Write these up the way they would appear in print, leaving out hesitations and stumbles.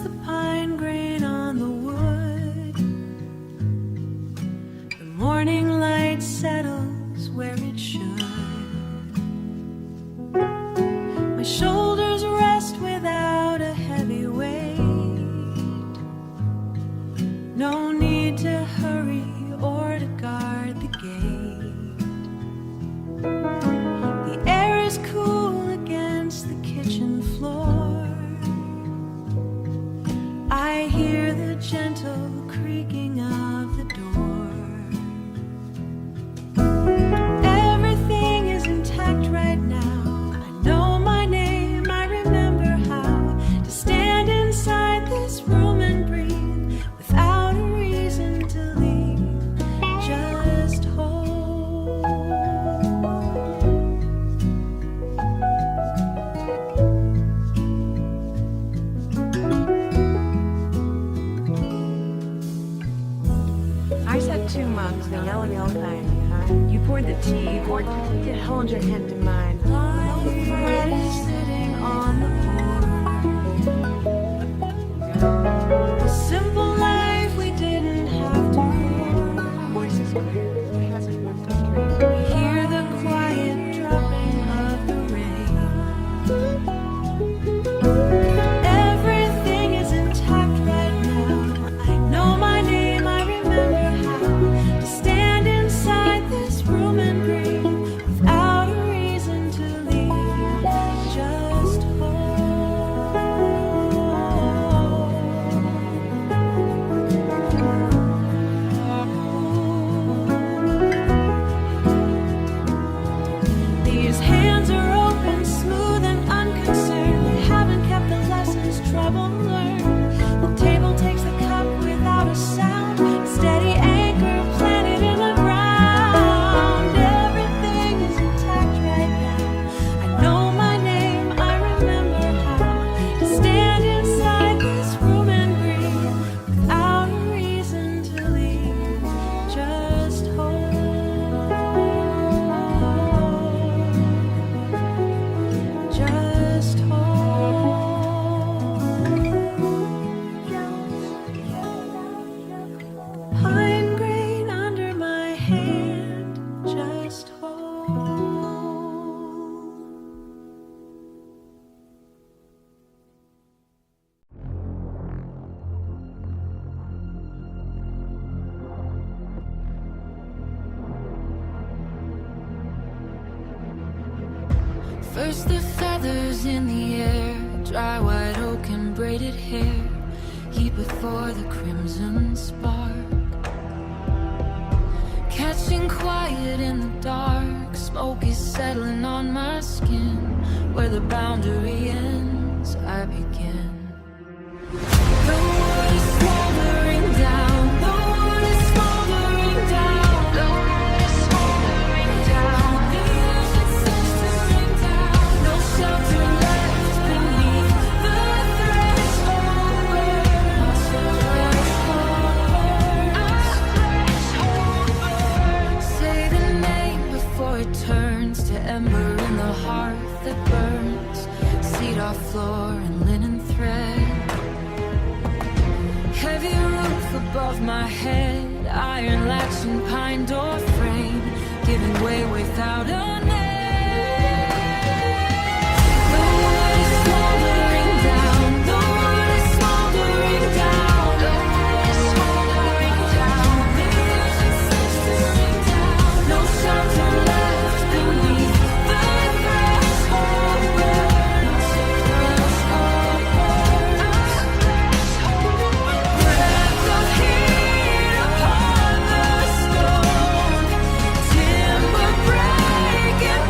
the pine grain on the wood. The morning light settles where it should. My shoulders rest without a heavy weight. No need to hurry or to guard the gate. The air is cool against the kitchen floor. I hear the gentle creaking of the door. Everything is intact right now. I know my name, I remember how to stand inside this room and breathe without a reason to leave. Just hold. I set 2 mugs, the yellow kind. You poured the tea, you hold your hand in mine. Sitting on the porch. A simple life we didn't have to live. Voice is clear. It hasn't moved us straight. We hear the quiet dropping of the rain. Everything is intact right now. I know my name, I remember how to stand inside this room and breathe without a reason to leave. Just These hands are open, smooth and unconcerned. They haven't kept the lessons trouble learned. The table takes the cup without a sound. Steady anchor planted in the ground. Everything is intact right now. I know my name, I remember how to stand inside this room and breathe without a reason to leave. Just hold. Just hold. Pine grain under my hand. Just hold. First the feathers in the air, dry white oak and braided hair, heat before the crimson spark. Catching quiet in the dark, smoke is settling on my skin. Where the boundary ends, I begin. The wood is smoldering down, the wood is smoldering down, the wood is smoldering down, the earth is centering down. No shelter left beneath the threshold burns, Say the name before it turns to ember in the hearth that burns. Cedar floor and linen thread. Heavy roof above my head, iron latch and pine door frame, giving way without a name. The wood is smoldering down, the wood is smoldering down, the wood is smoldering down, the earth is centering down. No shelter left beneath the threshold burns, threshold burns. Breath of heat upon the stone, timber breaking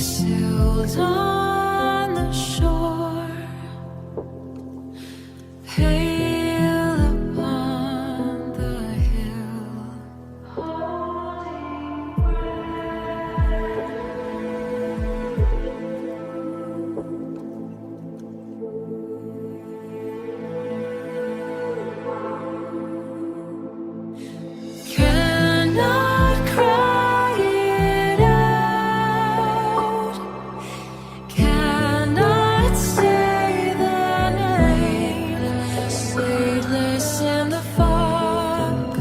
sailed on the shore, pale upon the hill, holding breath. Cannot cry it out, cannot say the name, sleepless in the fog,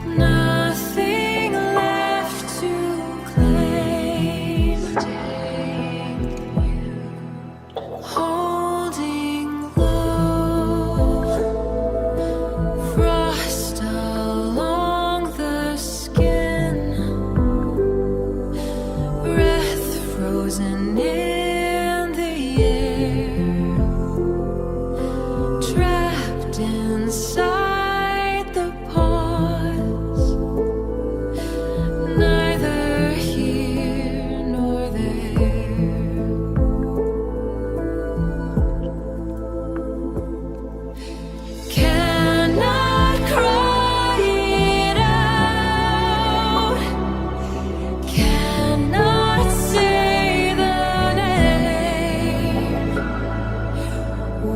nothing left to claim, holding low, frost along the skin, breath frozen in the air, trapped inside the pause, neither here nor there. Cannot cry it out, cannot say the name,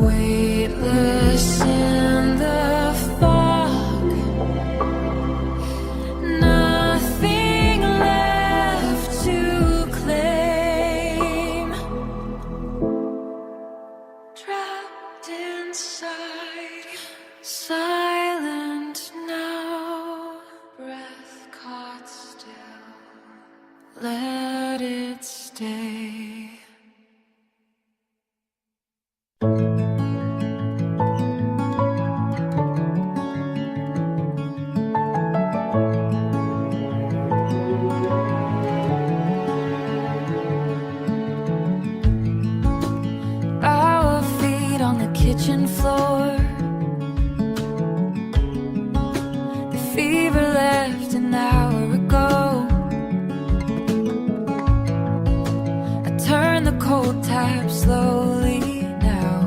weightless in the fog, nothing left to claim, trapped inside, silent now, breath caught still, let it stay. Our feet on the kitchen floor, the fever left an hour ago. I turn the cold tap slowly now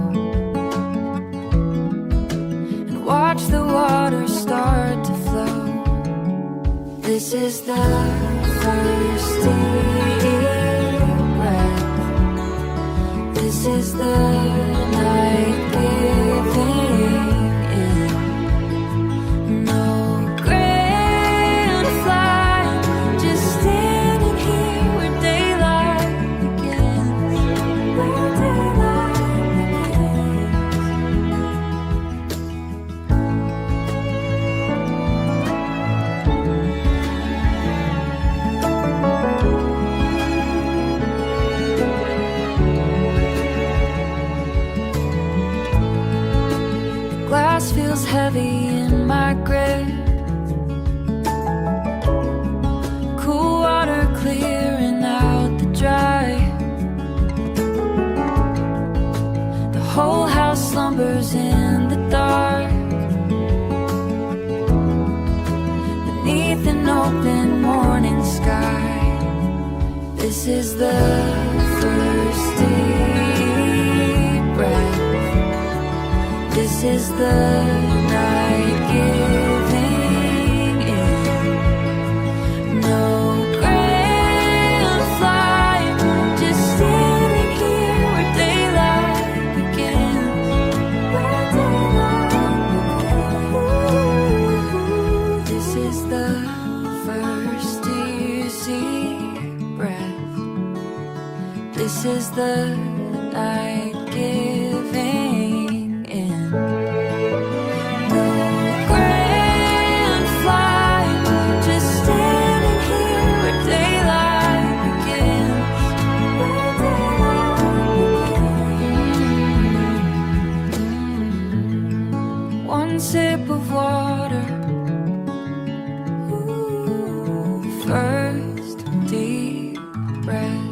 and watch the water start to flow. This is the first deep breath. This is the night giving in. No grand flight, just standing here where daylight begins. Where daylight glass feels heavy in my grip, cool water clearing out the dry, the whole house slumbers in the dark, beneath an open morning sky. This is the first deep breath. This is the night giving in. No grand flight, just standing here where daylight begins. Where daylight begins. This is the first easy breath. This is the night giving in. No grand flight, just standing here where daylight begins. Where daylight begins. One sip of water, first deep breath.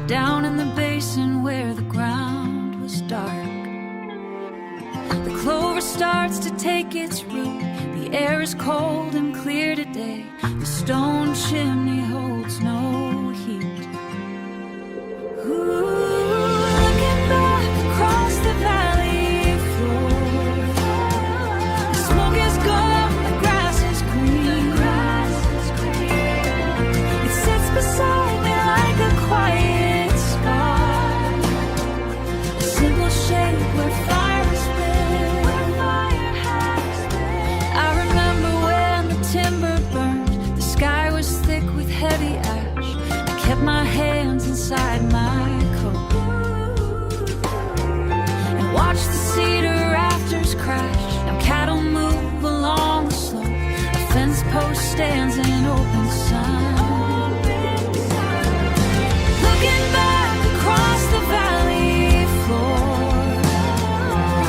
down in the basin where the ground was dark. The clover starts to take its root. The air is cold and clear today. The stone chimney holds no heat. Ooh, looking back across the valley floor. The smoke is gone, the grass is green. It sits beside me like a quiet scar. A simple shape where fire has been. I remember when the timber burned. The sky was thick with heavy ash. I kept my hands inside my coat and watched the cedar rafters crash. Now cattle move along the slope. A fence post stands in open sun. Looking back across the valley floor.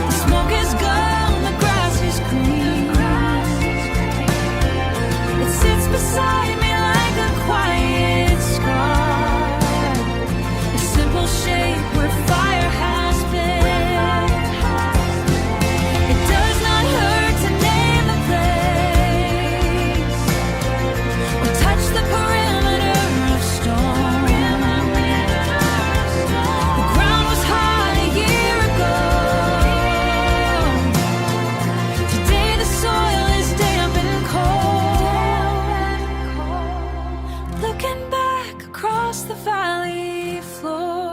The smoke is gone, the grass is green. It sits beside me like a quiet scar. A simple shape where fire has been. It does not hurt to name the place or touch the perimeter of stone. The ground was hot a year ago. Today the soil is damp and cold. Looking back across the valley floor.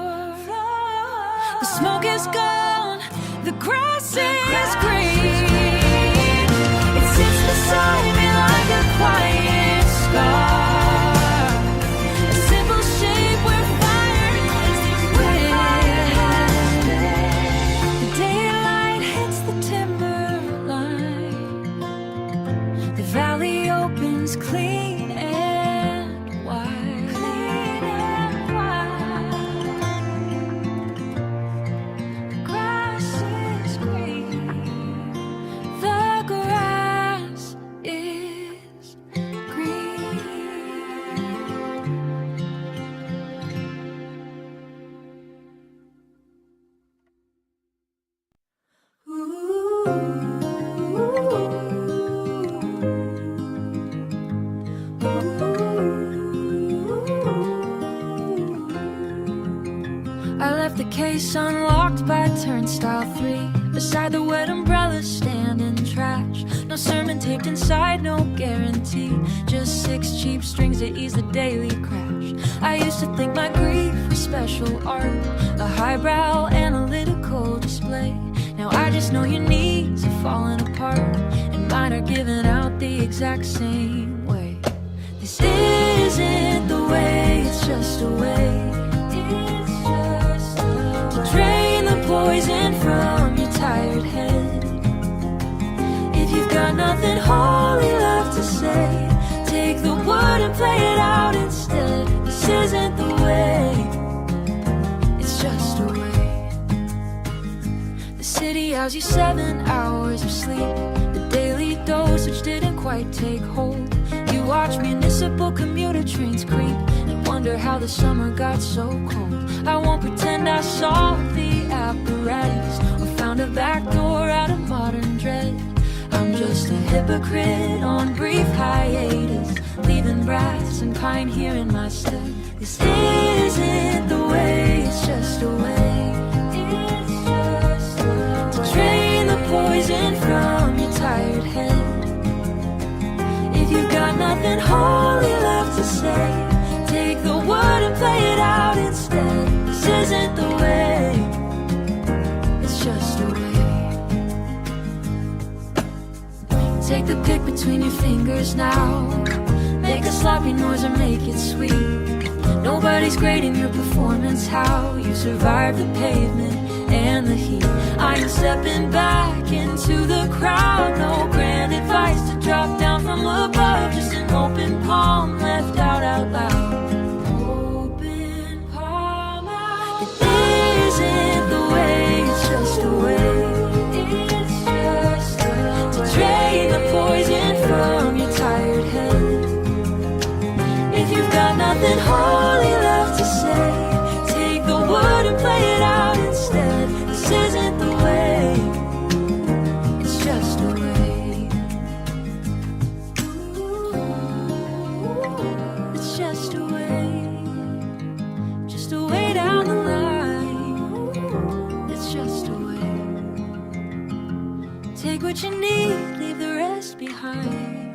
The smoke is gone, the grass is green. It sits beside me like a quiet scar. A simple shape where fire has been. The daylight hits the timberline. The valley opens clean and wide. The grass is green. The grass is green. I left the case unlocked by turnstile 3, beside the wet umbrella stand and trash. No sermon taped inside, no guarantee. Just 6 cheap strings to ease the daily crash. I used to think my grief was special art, a highbrow analytical display. Now I just know your knees are falling apart, and mine are giving out the exact same way. This isn't the way, it's just a way. It's just to drain the poison from your tired head. If you've got nothing holy left to say, take the wood and play it out instead. This isn't the way, it's just a way. The city owes you 7 hours of sleep. The daily dosage didn't quite take hold. You watch municipal commuter trains creep and wonder how the summer got so cold. I won't pretend I solved the apparatus or found a back door out of modern dread. I'm just a hypocrite on brief hiatus, leaving brass and pine here in my stead. This isn't the way, it's just a way. It's just to drain the poison from your tired head. If you've got nothing holy left to say, take the wood and play it out instead. This isn't the way, it's just a way. Take the pick between your fingers now. Make a sloppy noise or make it sweet. Nobody's grading your performance, how you survive the pavement and the heat. I am stepping back into the crowd. No grand advice to drop down from above, just an open palm left out loud. Open palm out. It isn't the way, it's just a way. It's just to drain the poison from your tired head. If you've got nothing holy left to say, Take what you need, leave the rest behind.